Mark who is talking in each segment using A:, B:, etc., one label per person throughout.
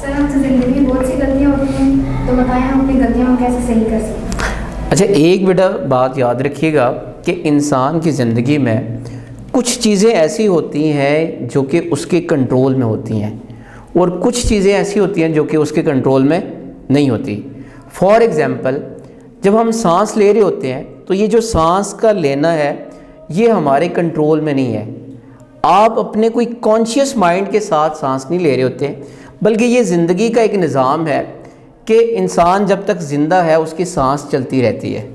A: سر ہم سے زندگی میں بہت سی غلطیاں ہوتی ہیں، تو بتائیں ہم اپنی غلطیوں کو کیسے صحیح کر سکتے ہیں؟
B: اچھا، ایک بیٹا بات یاد رکھیے گا کہ انسان کی زندگی میں کچھ چیزیں ایسی ہوتی ہیں جو کہ اس کے کنٹرول میں ہوتی ہیں، اور کچھ چیزیں ایسی ہوتی ہیں جو کہ اس کے کنٹرول میں نہیں ہوتی۔ فار ایگزامپل، جب ہم سانس لے رہے ہوتے ہیں تو یہ جو سانس کا لینا ہے یہ ہمارے کنٹرول میں نہیں ہے۔ آپ اپنے کوئی کانشیس مائنڈ کے ساتھ سانس نہیں لے رہے ہوتے، بلکہ یہ زندگی کا ایک نظام ہے کہ انسان جب تک زندہ ہے اس کی سانس چلتی رہتی ہے۔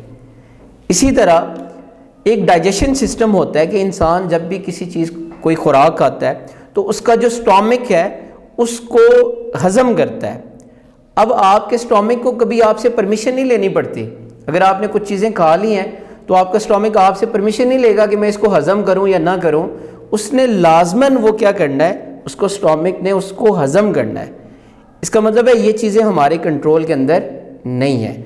B: اسی طرح ایک ڈائجیشن سسٹم ہوتا ہے کہ انسان جب بھی کسی چیز کوئی خوراک کھاتا ہے تو اس کا جو سٹامک ہے اس کو ہضم کرتا ہے۔ اب آپ کے سٹامک کو کبھی آپ سے پرمیشن نہیں لینی پڑتی۔ اگر آپ نے کچھ چیزیں کھا لی ہیں تو آپ کا سٹامک آپ سے پرمیشن نہیں لے گا کہ میں اس کو ہضم کروں یا نہ کروں، اس نے لازماً وہ کیا کرنا ہے، اس کو سٹامک نے اس کو ہضم کرنا ہے۔ اس کا مطلب ہے یہ چیزیں ہمارے کنٹرول کے اندر نہیں ہیں۔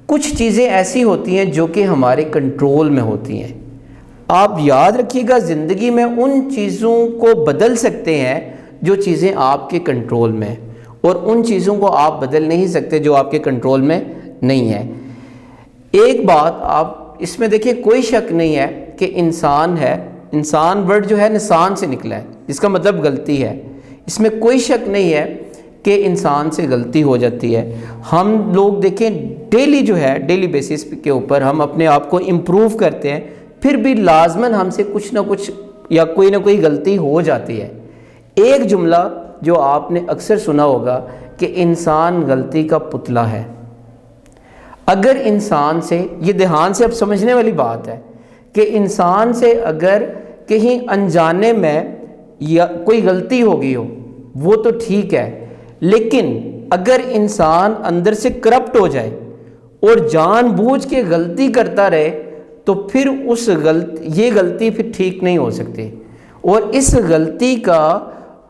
B: کچھ چیزیں ایسی ہوتی ہیں جو کہ ہمارے کنٹرول میں ہوتی ہیں۔ آپ یاد رکھیے گا، زندگی میں ان چیزوں کو بدل سکتے ہیں جو چیزیں آپ کے کنٹرول میں، اور ان چیزوں کو آپ بدل نہیں سکتے جو آپ کے کنٹرول میں نہیں ہے۔ ایک بات آپ اس میں دیکھیے، کوئی شک نہیں ہے کہ انسان ہے، انسان ورڈ جو ہے نسان سے نکلا ہے جس کا مطلب غلطی ہے۔ اس میں کوئی شک نہیں ہے کہ انسان سے غلطی ہو جاتی ہے۔ ہم لوگ دیکھیں ڈیلی جو ہے، ڈیلی بیسس کے اوپر ہم اپنے آپ کو امپروو کرتے ہیں، پھر بھی لازماً ہم سے کچھ نہ کچھ یا کوئی نہ کوئی غلطی ہو جاتی ہے۔ ایک جملہ جو آپ نے اکثر سنا ہوگا کہ انسان غلطی کا پتلا ہے۔ اگر انسان سے، یہ دھیان سے اب سمجھنے والی بات ہے کہ انسان سے اگر کہیں انجانے میں یا کوئی غلطی ہو گئی ہو وہ تو ٹھیک ہے، لیکن اگر انسان اندر سے کرپٹ ہو جائے اور جان بوجھ کے غلطی کرتا رہے تو پھر یہ غلطی پھر ٹھیک نہیں ہو سکتی، اور اس غلطی کا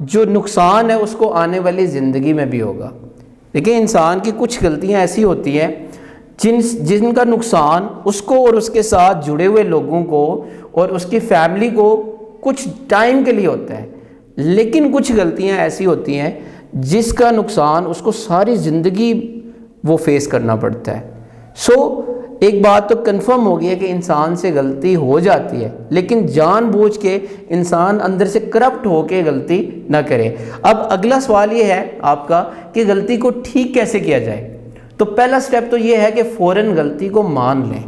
B: جو نقصان ہے اس کو آنے والی زندگی میں بھی ہوگا۔ دیکھیں انسان کی کچھ غلطیاں ایسی ہوتی ہیں جن کا نقصان اس کو اور اس کے ساتھ جڑے ہوئے لوگوں کو اور اس کی فیملی کو کچھ ٹائم کے لیے ہوتا ہے، لیکن کچھ غلطیاں ایسی ہوتی ہیں جس کا نقصان اس کو ساری زندگی وہ فیس کرنا پڑتا ہے۔ ایک بات تو کنفرم ہو گئی ہے کہ انسان سے غلطی ہو جاتی ہے، لیکن جان بوجھ کے انسان اندر سے کرپٹ ہو کے غلطی نہ کرے۔ اب اگلا سوال یہ ہے آپ کا کہ غلطی کو ٹھیک کیسے کیا جائے؟ تو پہلا سٹیپ تو یہ ہے کہ فوراً غلطی کو مان لیں۔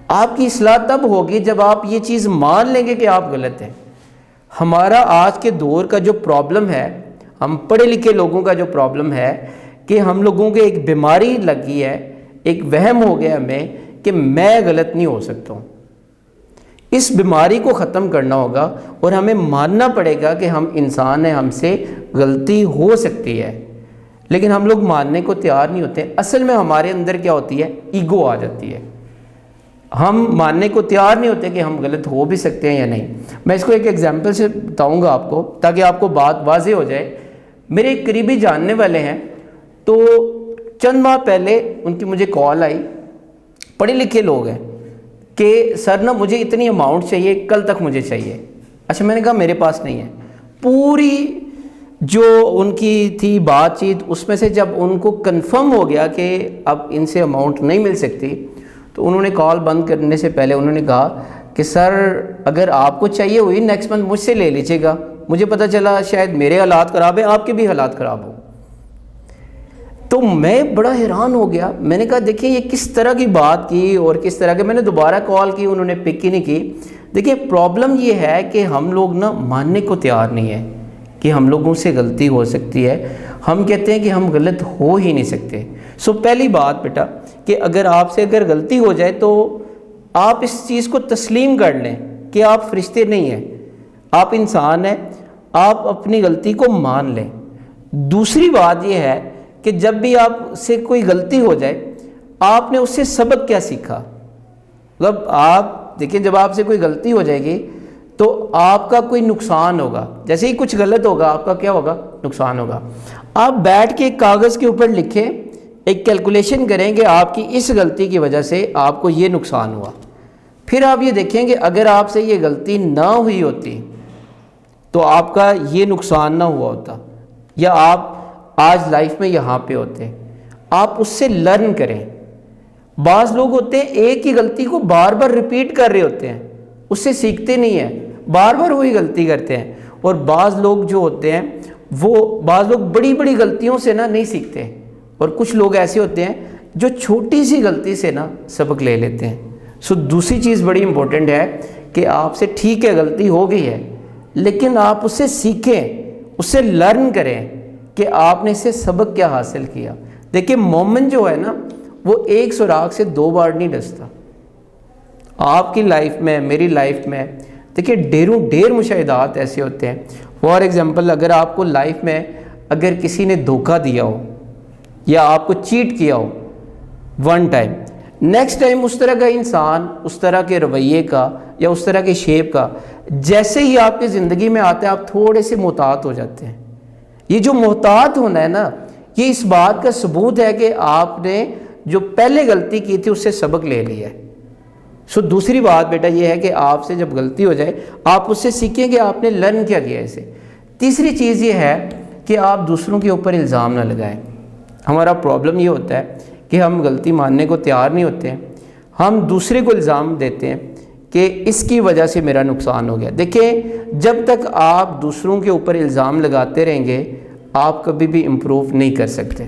B: آپ کی اصلاح تب ہوگی جب آپ یہ چیز مان لیں گے کہ آپ غلط ہیں۔ ہمارا آج کے دور کا جو پرابلم ہے، ہم پڑھے لکھے لوگوں کا جو پرابلم ہے کہ ہم لوگوں کے ایک بیماری لگی ہے، ایک وہم ہو گیا ہمیں کہ میں غلط نہیں ہو سکتا ہوں۔ اس بیماری کو ختم کرنا ہوگا اور ہمیں ماننا پڑے گا کہ ہم انسان ہیں، ہم سے غلطی ہو سکتی ہے، لیکن ہم لوگ ماننے کو تیار نہیں ہوتے۔ اصل میں ہمارے اندر کیا ہوتی ہے؟ ایگو آ جاتی ہے۔ ہم ماننے کو تیار نہیں ہوتے کہ ہم غلط ہو بھی سکتے ہیں یا نہیں۔ میں اس کو ایک ایگزامپل سے بتاؤں گا آپ کو تاکہ آپ کو بات واضح ہو جائے۔ میرے ایک قریبی جاننے والے ہیں، تو چند ماہ پہلے ان کی مجھے کال آئی، پڑھے لکھے لوگ ہیں، کہ سر نا مجھے اتنی اماؤنٹ چاہیے، کل تک مجھے چاہیے۔ اچھا، میں نے کہا میرے پاس نہیں ہے۔ پوری جو ان کی تھی بات چیت، اس میں سے جب ان کو کنفرم ہو گیا کہ اب ان سے اماؤنٹ نہیں مل سکتی، تو انہوں نے کال بند کرنے سے پہلے انہوں نے کہا کہ سر اگر آپ کو چاہیے ہوئی نیکسٹ منتھ مجھ سے لے لیجیے گا، مجھے پتہ چلا شاید میرے حالات خراب ہیں، آپ کے بھی حالات خراب ہوں۔ تو میں بڑا حیران ہو گیا۔ میں نے کہا دیکھیں یہ کس طرح کی بات کی اور کس طرح کے، میں نے دوبارہ کال کی، انہوں نے پک ہی نہیں کی۔ دیکھیں پرابلم یہ ہے کہ ہم لوگ نا ماننے کو تیار نہیں ہیں کہ ہم لوگوں سے غلطی ہو سکتی ہے۔ ہم کہتے ہیں کہ ہم غلط ہو ہی نہیں سکتے۔ پہلی بات بیٹا کہ اگر آپ سے غلطی ہو جائے تو آپ اس چیز کو تسلیم کر لیں کہ آپ فرشتے نہیں ہیں، آپ انسان ہیں، آپ اپنی غلطی کو مان لیں۔ دوسری بات یہ ہے کہ جب بھی آپ سے کوئی غلطی ہو جائے، آپ نے اس سے سبق کیا سیکھا؟ مطلب آپ دیکھیں جب آپ سے کوئی غلطی ہو جائے گی تو آپ کا کوئی نقصان ہوگا، جیسے ہی کچھ غلط ہوگا آپ کا کیا ہوگا؟ نقصان ہوگا۔ آپ بیٹھ کے ایک کاغذ کے اوپر لکھیں، ایک کیلکولیشن کریں کہ آپ کی اس غلطی کی وجہ سے آپ کو یہ نقصان ہوا۔ پھر آپ یہ دیکھیں کہ اگر آپ سے یہ غلطی نہ ہوئی ہوتی تو آپ کا یہ نقصان نہ ہوا ہوتا، یا آپ آج لائف میں یہاں پہ ہوتے ہیں، آپ اس سے لرن کریں۔ بعض لوگ ہوتے ہیں ایک ہی غلطی کو بار بار ریپیٹ کر رہے ہوتے ہیں، اس سے سیکھتے نہیں ہیں، بار بار وہی غلطی کرتے ہیں۔ اور بعض لوگ جو ہوتے ہیں بعض لوگ بڑی بڑی غلطیوں سے نہیں سیکھتے، اور کچھ لوگ ایسے ہوتے ہیں جو چھوٹی سی غلطی سے سبق لے لیتے ہیں۔ دوسری چیز بڑی امپورٹنٹ ہے کہ آپ سے ٹھیک ہے غلطی ہو گئی ہے، لیکن آپ اس سے سیکھیں، اس سے لرن کریں کہ آپ نے اس سے سبق کیا حاصل کیا۔ دیکھیں مومن جو ہے وہ ایک سوراخ سے 2 بار نہیں ڈستا۔ آپ کی لائف میں، میری لائف میں دیکھیں ڈھیر مشاہدات ایسے ہوتے ہیں۔ فار ایگزامپل، اگر آپ کو لائف میں اگر کسی نے دھوکہ دیا ہو یا آپ کو چیٹ کیا ہو ون ٹائم، نیکسٹ ٹائم اس طرح کا انسان، اس طرح کے رویے کا یا اس طرح کے شیپ کا جیسے ہی آپ کی زندگی میں آتا ہے، آپ تھوڑے سے محتاط ہو جاتے ہیں۔ یہ جو محتاط ہونا ہے یہ اس بات کا ثبوت ہے کہ آپ نے جو پہلے غلطی کی تھی اس سے سبق لے لیا ہے۔ دوسری بات بیٹا یہ ہے کہ آپ سے جب غلطی ہو جائے آپ اس سے سیکھیں کہ آپ نے لرن کیا کیا اسے۔ تیسری چیز یہ ہے کہ آپ دوسروں کے اوپر الزام نہ لگائیں۔ ہمارا پرابلم یہ ہوتا ہے کہ ہم غلطی ماننے کو تیار نہیں ہوتے ہیں، ہم دوسرے کو الزام دیتے ہیں کہ اس کی وجہ سے میرا نقصان ہو گیا۔ دیکھیں جب تک آپ دوسروں کے اوپر الزام لگاتے رہیں گے آپ کبھی بھی امپروو نہیں کر سکتے۔